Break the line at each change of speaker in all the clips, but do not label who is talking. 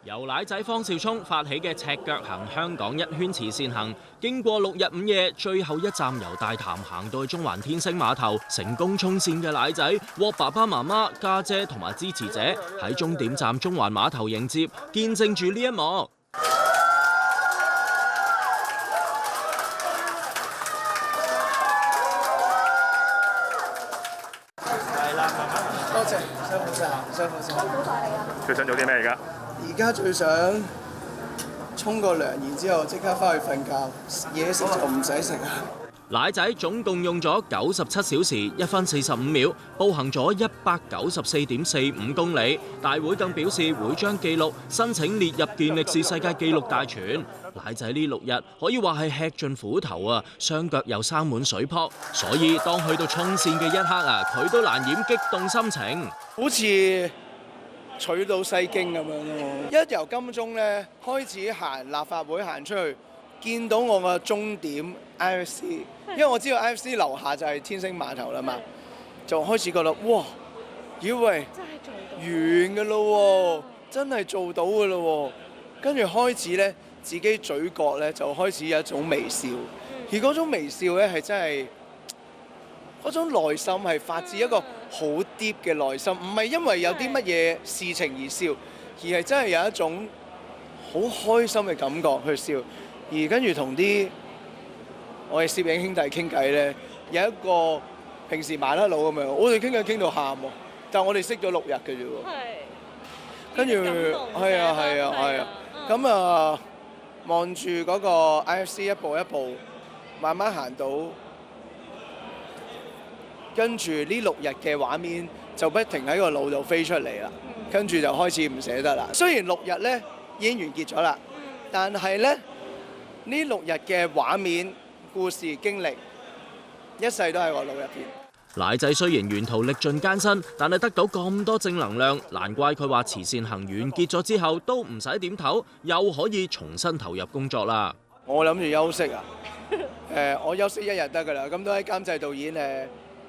由奶仔方紹聰發起嘅赤腳行香港一圈慈善行，經過6日5夜，最後一站由大潭行到去中環天星碼頭，成功衝線嘅奶仔獲爸爸媽媽、家姐同埋支持者喺終點站中環碼頭迎接，見證住呢一幕。
係啦，多謝，辛苦晒，辛苦晒。
最想做啲咩而家？
而家最想沖個涼，然之後即刻翻去瞓覺，嘢食就唔使食啊！
奶仔總共用咗97小時1分45秒，步行咗194.45公里。大會更表示會將紀錄申請列入健力士世界紀錄大全。奶仔呢6日可以話係吃盡苦頭啊，雙腳又生滿水泡，所以當去到衝線嘅一刻啊，佢都難掩激動心情。
好似取到西經咁樣咯！一由金鐘咧開始行立法會行出去，見到我個終點 IFC， 因為我知道 IFC 樓下就係天星碼頭啦嘛，就開始覺得哇，以為遠㗎咯喎，真係做到㗎咯喎，跟住開始咧自己嘴角咧就開始有一種微笑，而嗰種微笑咧係真係嗰種內心係發自一個好 deep 嘅內心，唔係因為有啲乜嘢事情而笑，而係真係有一種好開心嘅感覺去笑。而跟住同啲我哋攝影兄弟傾偈咧，有一個平時麻甩佬咁樣，我哋傾偈傾到喊喎，但係我哋識咗6日嘅啫喎。跟住係啊，咁啊望住嗰個 IFC 一步一步慢慢行到。跟住呢6日嘅畫面就不停喺個腦度飛出嚟啦，跟住就開始唔捨得啦。雖然6日咧已經完結咗啦，但係咧呢6日嘅畫面、故事、經歷，一世都喺我腦入邊。
奶仔雖然沿途歷盡艱辛，但係得到咁多正能量，難怪佢話慈善行完結咗之後都唔使點唞，又可以重新投入工作啦。
我諗住休息啊，我休息1日得㗎啦。咁多位監製導演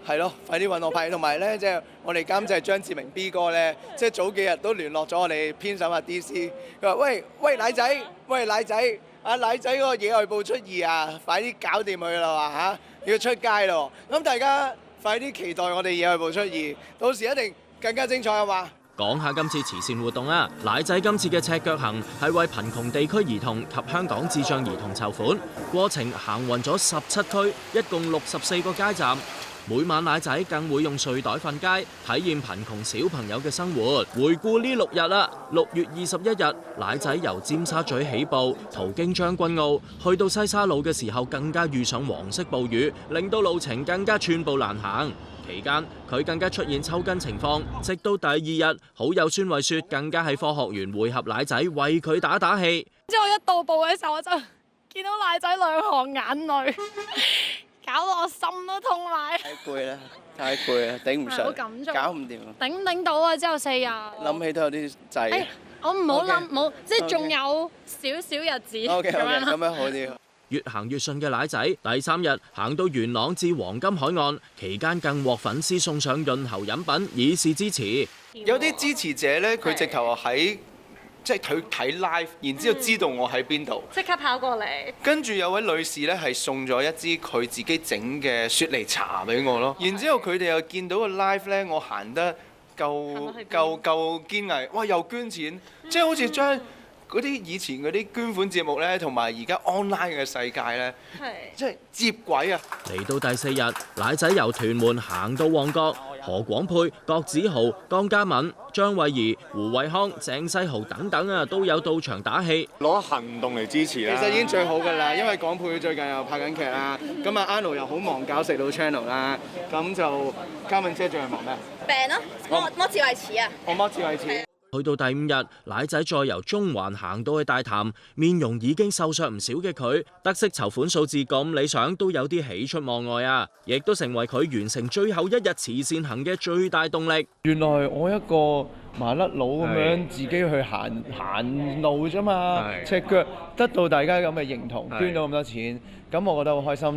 係咯，快啲揾我拍。同埋咧，即係我哋監製張志明 B 哥咧，即係早幾日都聯絡咗我哋編審DC，佢話：喂奶仔，奶仔嗰個野外部出2啊，快啲搞掂佢啦嚇，要出街咯。咁大家快啲期待我哋野外部出2，到時一定更加精彩啊嘛！
講下今次慈善活動啊，奶仔今次嘅赤腳行係為貧窮地區兒童及香港智障兒童籌款，過程行運咗17區，一共64個街站。每晚奶仔更會用睡袋瞓街，體驗貧窮小朋友嘅生活。回顧呢6日啦，6月21日，奶仔由尖沙咀起步，途經將軍澳，去到西沙路嘅時候，更加遇上黃色暴雨，令到路程更加寸步難行。期間佢更加出現抽筋情況，直到第2日，好友孫慧雪更加喺科學園會合奶仔，為佢打氣。
之後一到步嘅時候，我就見到奶仔2行眼淚。搞到我心都痛埋。
太攰啦，頂唔順，
好感觸，
搞唔掂。
頂到啊！之後4日，
諗起都有啲滯。
我唔好諗，冇即係仲有少少日子。
OK，咁樣好啲。
越行越順嘅奶仔，第3日行到元朗至黃金海岸，期間更獲粉絲送上潤喉飲品，以示支持。
有啲支持者咧，佢直頭喺即係佢睇 live， 然之後知道我喺邊度，
即刻跑過嚟。跟
住有位女士咧係送咗一支佢自己整嘅雪梨茶俾我咯。然之後佢哋又見到個 live 咧，我行得夠堅毅，哇！又捐錢，即係好似將嗰啲以前嗰啲捐款節目咧，同埋而家 online 嘅世界咧，即係接軌啊！
嚟到第4日，奶仔由屯門行到旺角，何廣沛、郭子豪、江嘉敏、張慧儀、胡慧康、鄭世豪等等啊，都有到場打氣，
攞行動嚟支持啦。
其實已經最好㗎啦，因為廣沛最近又拍緊劇啦，咁啊 Anno 又好忙搞食到 channel 啦，咁就嘉敏姐最近忙咩？
病咯，摸智慧齒啊！
我摸智慧齒。
去到第5日，奶仔再由中環行到去大潭，面容已經瘦削唔少嘅佢，得悉籌款數字咁理想，都有啲喜出望外啊！亦都成為佢完成最後1日慈善行嘅最大動力。
原來我一個麻甩佬咁樣自己去行路啫嘛，赤腳得到大家咁嘅認同，捐到咁多錢，咁我覺得好開心。